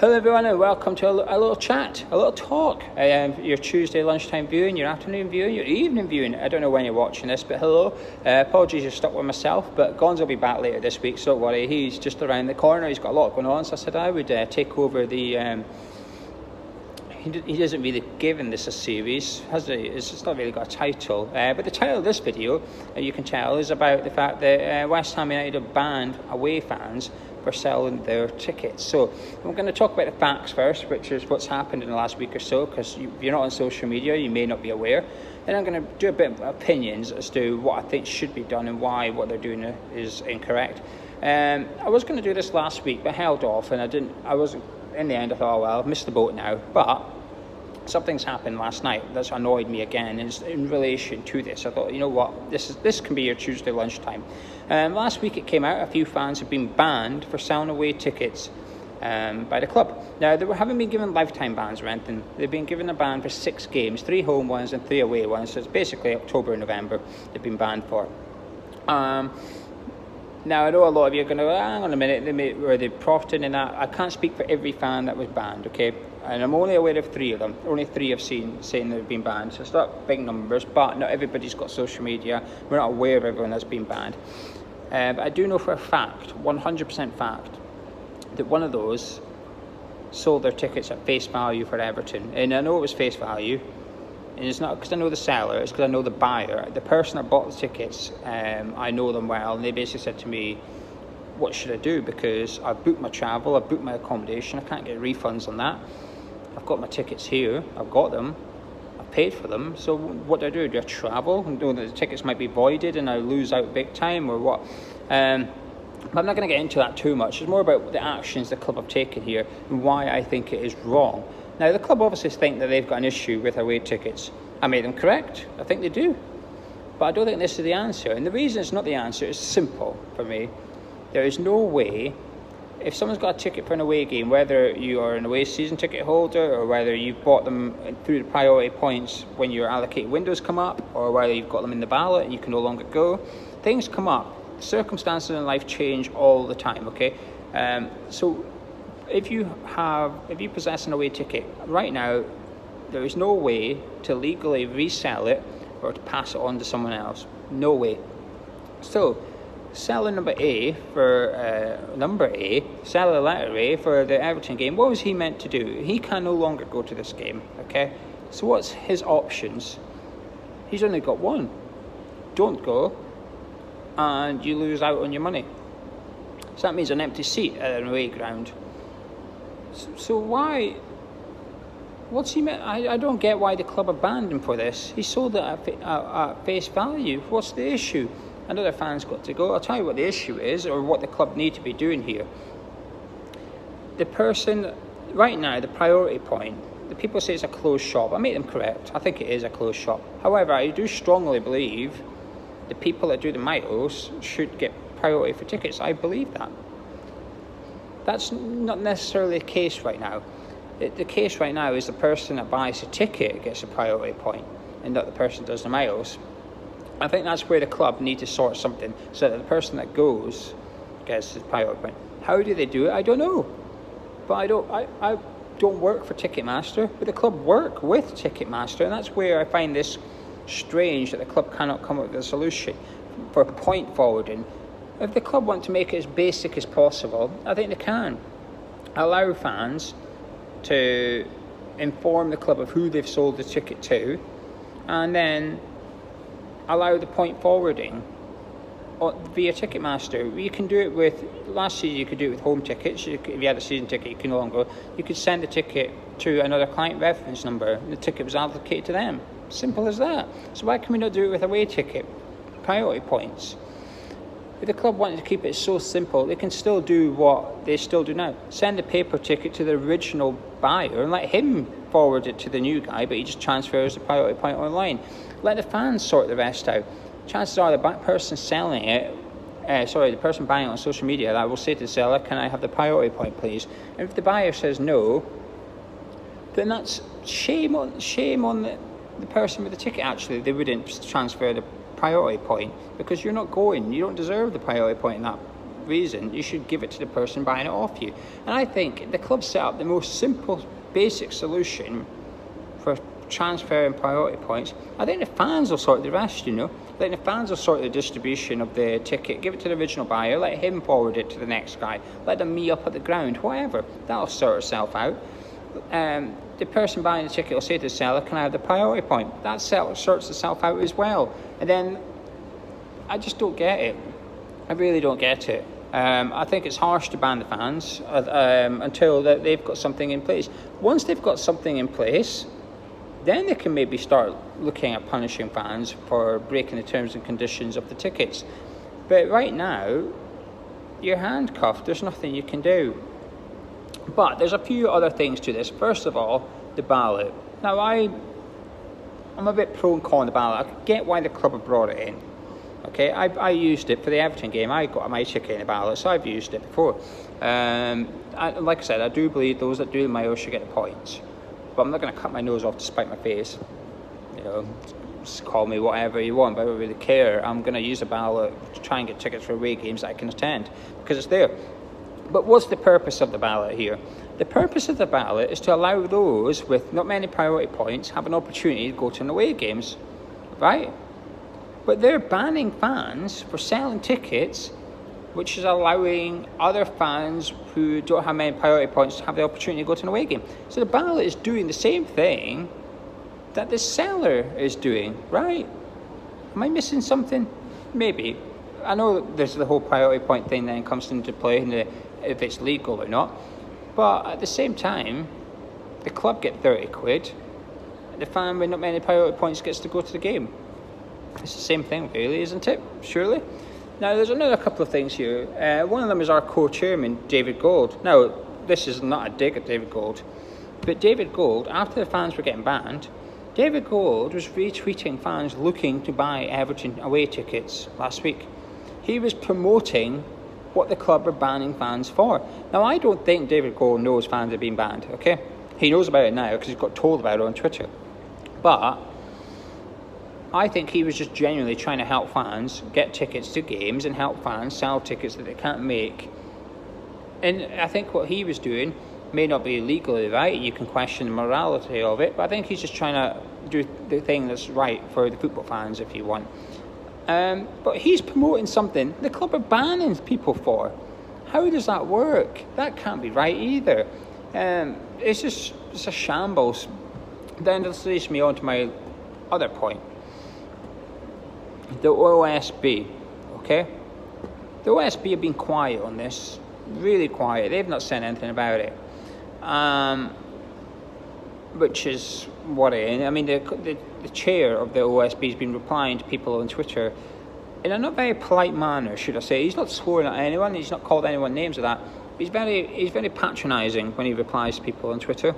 Hello everyone and welcome to a little chat, a little talk. Your Tuesday lunchtime viewing, your afternoon viewing, your evening viewing. I don't know when you're watching this, but hello. Apologies you're stuck with myself, but Gonzo will be back later this week, so don't worry. He's just around the corner. He's got a lot going on, so I said I would take over the... He doesn't really given this a series, has he? It's not really got a title. But the title of this video, you can tell, is about the fact that West Ham United have banned away fans for selling their tickets. So I'm going to talk about the facts first, which is what's happened in the last week or so, because if you're not on social media, you may not be aware. Then I'm going to do a bit of opinions as to what I think should be done and why what they're doing is incorrect. I was going to do this last week, but held off, and in the end I thought, oh well, I've missed the boat now. But something's happened last night that's annoyed me again in relation to this. I thought, you know what, this can be your Tuesday lunchtime. Last week it came out, a few fans have been banned for selling away tickets by the club. Now, they haven't been given lifetime bans or anything. They've been given a ban for 6 games, 3 home ones and 3 away ones. So it's basically October and November they've been banned for. Now, I know a lot of you are going to go, hang on a minute, were they profiting in that? I can't speak for every fan that was banned, okay? And I'm only aware of 3 of them. Only 3 I've seen saying they've been banned. So it's not big numbers, but not everybody's got social media. We're not aware of everyone that's been banned. But I do know for a fact, 100% fact, that one of those sold their tickets at face value for Everton. And I know it was face value. And it's not because I know the seller, it's because I know the buyer. The person that bought the tickets, I know them well. And they basically said to me, what should I do? Because I've booked my travel, I've booked my accommodation, I can't get refunds on that. I've got my tickets here, I've got them, I've paid for them, so what do? Do I travel and know that the tickets might be voided and I lose out big time or what? But I'm not going to get into that too much. It's more about the actions the club have taken here and why I think it is wrong. Now, the club obviously think that they've got an issue with away tickets. I made them correct, I think they do. But I don't think this is the answer. And the reason it's not the answer is simple for me. There is no way, if someone's got a ticket for an away game, whether you are an away season ticket holder or whether you've bought them through the priority points when your allocated windows come up, or whether you've got them in the ballot and you can no longer go, things come up. Circumstances in life change all the time, okay? So if you possess an away ticket, right now, there is no way to legally resell it or to pass it on to someone else. No way. So, seller number A for seller letter A for the Everton game. What was he meant to do? He can no longer go to this game, okay? So what's his options? He's only got one. Don't go, and you lose out on your money. So that means an empty seat at an away ground. So why? What's he meant? I don't get why the club have banned him for this. He sold it at face value. What's the issue? Another fan's got to go. I'll tell you what the issue is, or what the club need to be doing here. The person, right now, the priority point, the people say it's a closed shop. I make them correct. I think it is a closed shop. However, I do strongly believe the people that do the miles should get priority for tickets. I believe that. That's not necessarily the case right now. The case right now is the person that buys a ticket gets a priority point, and not the person that does the miles. I think that's where the club need to sort something so that the person that goes gets his priority point. How do they do it? I don't know. But I don't work for Ticketmaster, but the club work with Ticketmaster, and that's where I find this strange that the club cannot come up with a solution for point forwarding. If the club want to make it as basic as possible, I think they can. Allow fans to inform the club of who they've sold the ticket to, and then allow the point forwarding via Ticketmaster. You can do it with, last season you could do it with home tickets. If you had a season ticket, you can no longer go. You could send the ticket to another client reference number. The ticket was allocated to them. Simple as that. So why can we not do it with away ticket? Priority points. If the club wanted to keep it so simple, they can still do what they still do now. Send a paper ticket to the original buyer and let him forward it to the new guy, but he just transfers the priority point online. Let the fans sort the rest out. Chances are the person selling it, the person buying it on social media, that will say to the seller, can I have the priority point please? And if the buyer says no, then that's shame on the person with the ticket. Actually, they wouldn't transfer the priority point because you're not going. You don't deserve the priority point in reason, you should give it to the person buying it off you. And I think the club set up the most simple, basic solution for transferring priority points. I think the fans will sort the rest, I think the fans will sort the distribution of the ticket, give it to the original buyer, let him forward it to the next guy, let them meet up at the ground, whatever. That'll sort itself out. The person buying the ticket will say to the seller, can I have the priority point? That sorts itself out as well. And then I just don't get it. I really don't get it. I think it's harsh to ban the fans until they've got something in place. Once they've got something in place, then they can maybe start looking at punishing fans for breaking the terms and conditions of the tickets. But right now, you're handcuffed. There's nothing you can do. But there's a few other things to this. First of all, the ballot. Now, I'm a bit pro and con the ballot. I get why the club have brought it in. Okay, I used it for the Everton game. I got my ticket in a ballot, so I've used it before. Like I said, I do believe those that do the miles should get the points. But I'm not going to cut my nose off to spite my face. Just call me whatever you want, but I don't really care. I'm going to use a ballot to try and get tickets for away games that I can attend, because it's there. But what's the purpose of the ballot here? The purpose of the ballot is to allow those with not many priority points have an opportunity to go to an away games, right? But they're banning fans for selling tickets, which is allowing other fans who don't have many priority points to have the opportunity to go to an away game. So the ballot is doing the same thing that the seller is doing, right? Am I missing something? Maybe. I know there's the whole priority point thing then comes into play, if it's legal or not. But at the same time, the club get 30 quid. The fan with not many priority points gets to go to the game. It's the same thing, really, isn't it? Surely. Now, there's another couple of things here. One of them is our co-chairman, David Gold. Now, this is not a dig at David Gold, but David Gold, after the fans were getting banned, David Gold was retweeting fans looking to buy Everton away tickets last week. He was promoting what the club were banning fans for. Now, I don't think David Gold knows fans are being banned, okay? He knows about it now because he's got told about it on Twitter. But I think he was just genuinely trying to help fans get tickets to games and help fans sell tickets that they can't make. And I think what he was doing may not be legally right. You can question the morality of it, but I think he's just trying to do the thing that's right for the football fans, if you want. But he's promoting something the club are banning people for. How does that work? That can't be right either. It's a shambles. Then this leads me on to my other point. The OSB, okay? The OSB have been quiet on this, really quiet. They've not said anything about it, which is worrying. I mean, the chair of the OSB has been replying to people on Twitter in a not very polite manner, should I say. He's not swearing at anyone. He's not called anyone names of that. He's very patronising when he replies to people on Twitter.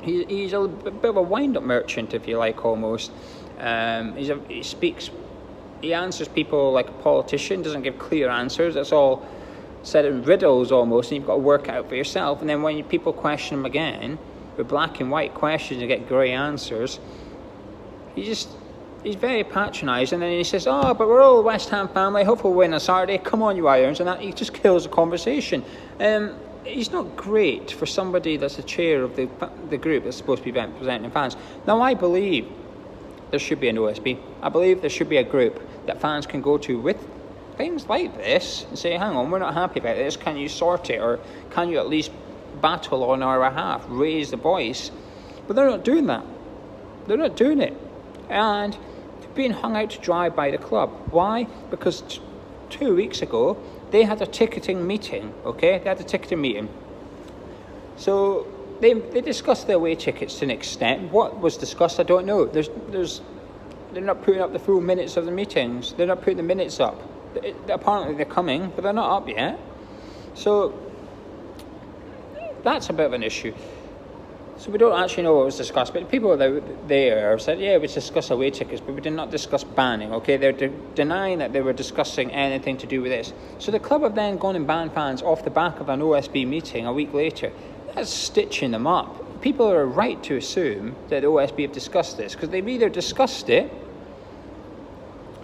He's a bit of a wind-up merchant, if you like, almost. He answers people like a politician, doesn't give clear answers. That's all said in riddles almost, and you've got to work it out for yourself. And then when people question him again with black and white questions and get grey answers, he's very patronising. And then he says, "Oh, but we're all a West Ham family. Hopefully we'll win on Saturday. Come on, you Irons!" And that he just kills the conversation. He's not great for somebody that's the chair of the group that's supposed to be representing fans. Now, I believe there should be an OSB. I believe there should be a group that fans can go to with things like this and say, hang on, we're not happy about this. Can you sort it? Or can you at least battle on our behalf, raise the voice? But they're not doing that. They're not doing it. And they're being hung out to dry by the club. Why? Because 2 weeks ago, they had a ticketing meeting, okay? They had a ticketing meeting. So they discussed their away tickets to an extent. What was discussed, I don't know. They're not putting up the full minutes of the meetings. They're not putting the minutes up. Apparently they're coming, but they're not up yet. So that's a bit of an issue. So we don't actually know what was discussed, but the people there said, yeah, we discussed away tickets, but we did not discuss banning, okay? They're denying that they were discussing anything to do with this. So the club have then gone and banned fans off the back of an OSB meeting a week later. That's stitching them up. People are right to assume that the OSB have discussed this, because they've either discussed it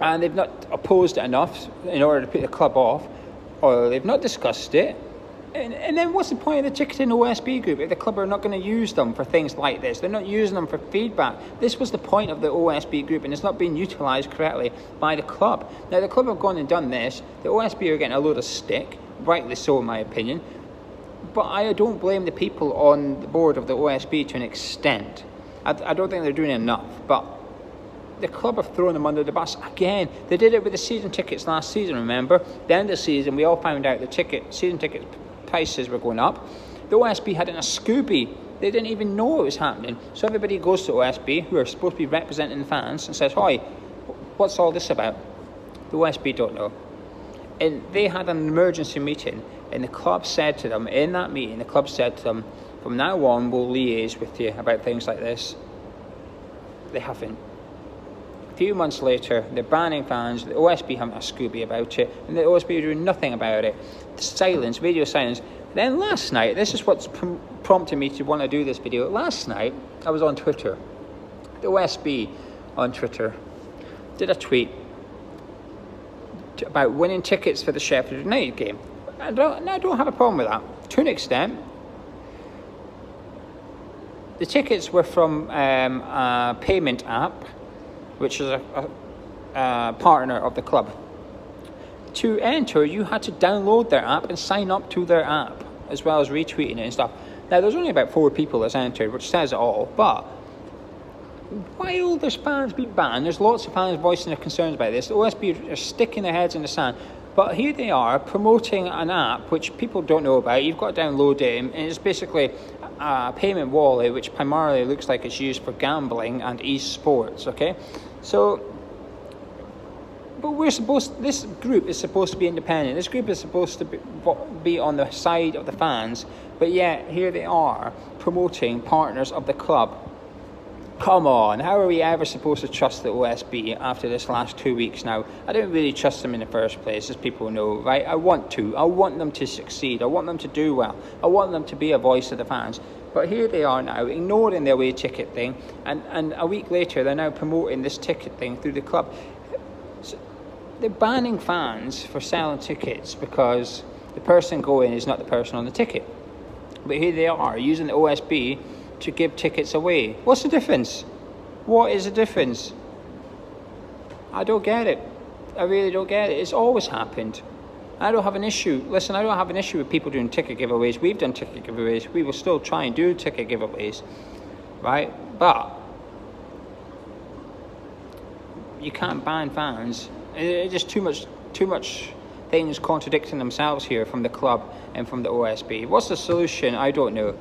and they've not opposed it enough in order to put the club off, or they've not discussed it. And then what's the point of the ticketing OSB group if the club are not going to use them for things like this? They're not using them for feedback. This was the point of the OSB group, and it's not being utilised correctly by the club. Now, the club have gone and done this. The OSB are getting a load of stick, rightly so in my opinion. But I don't blame the people on the board of the OSB to an extent. I don't think they're doing enough, but the club have thrown them under the bus again. They did it with the season tickets last season, remember? The end of the season, we all found out the season ticket prices were going up. The OSB had it in a Scooby. They didn't even know it was happening. So everybody goes to OSB, who are supposed to be representing the fans, and says, "Hi, what's all this about?" The OSB don't know. And they had an emergency meeting, and the club said to them, in that meeting, the club said to them, "From now on, we'll liaise with you about things like this." They haven't. A few months later, they're banning fans, the OSB haven't a Scooby about it, and the OSB are doing nothing about it. Silence, radio silence. Then last night, this is what's prompted me to want to do this video. Last night, I was on Twitter. The OSB on Twitter did a tweet about winning tickets for the Sheffield United game. I don't have a problem with that, to an extent. The tickets were from a payment app, which is a partner of the club. To enter, you had to download their app and sign up to their app, as well as retweeting it and stuff. Now, there's only about 4 people that's entered, which says it all, but while there's fans being banned, there's lots of fans voicing their concerns about this. The OSB are sticking their heads in the sand, but here they are promoting an app which people don't know about. You've got to download it, and it's basically a payment wallet which primarily looks like it's used for gambling and esports, okay? So, but this group is supposed to be independent. This group is supposed to be on the side of the fans, but yet here they are promoting partners of the club. Come on, how are we ever supposed to trust the OSB after this last 2 weeks now? I don't really trust them in the first place, as people know, right? I want them to succeed. I want them to do well. I want them to be a voice of the fans. But here they are now, ignoring their away ticket thing, and a week later they're now promoting this ticket thing through the club. So they're banning fans for selling tickets because the person going is not the person on the ticket. But here they are, using the OSB to give tickets away. What's the difference? What is the difference? I don't get it. I really don't get it. It's always happened. I don't have an issue. Listen, I don't have an issue with people doing ticket giveaways. We've done ticket giveaways. We will still try and do ticket giveaways, right? But you can't ban fans. It's just too much things contradicting themselves here from the club and from the OSB. What's the solution? I don't know.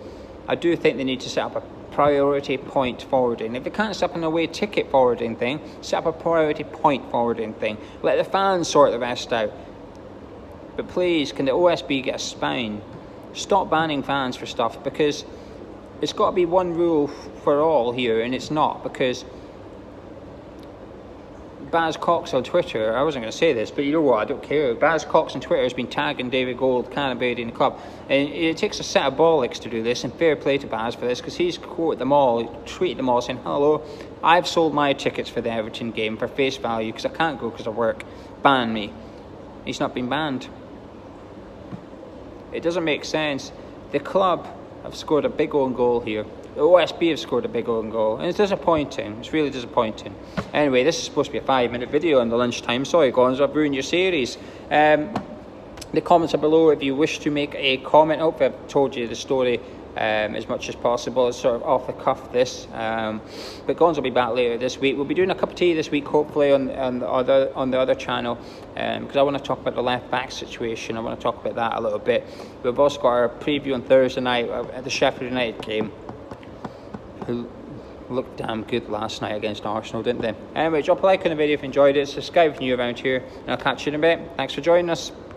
I do think they need to set up a priority point forwarding. If they can't set up an away ticket forwarding thing, set up a priority point forwarding thing. Let the fans sort the rest out. But please, can the OSB get a spine? Stop banning fans for stuff, because it's got to be one rule for all here, and it's not, because Baz Cox on Twitter, I wasn't going to say this, but you know what, I don't care. Baz Cox on Twitter has been tagging David Gold, Canterbury in the club. And it takes a set of bollocks to do this, and fair play to Baz for this, because he's quoted them all, tweeted them all, saying, "Hello, I've sold my tickets for the Everton game for face value, because I can't go because of work. Ban me." He's not been banned. It doesn't make sense. The club have scored a big own goal here. The OSB have scored a big own goal, and it's disappointing. It's really disappointing. Anyway, this is supposed to be a 5-minute video on the lunchtime. Sorry, Gons, I've ruined your series. The comments are below if you wish to make a comment. I hope I've told you the story as much as possible. It's sort of off the cuff, this. But Gons will be back later this week. We'll be doing a cup of tea this week, hopefully, on the other channel, because I want to talk about the left back situation. I want to talk about that a little bit. We've also got our preview on Thursday night at the Sheffield United game, who looked damn good last night against Arsenal, didn't they? Anyway, drop a like on the video if you enjoyed it, subscribe if you're new around here, and I'll catch you in a bit. Thanks for joining us.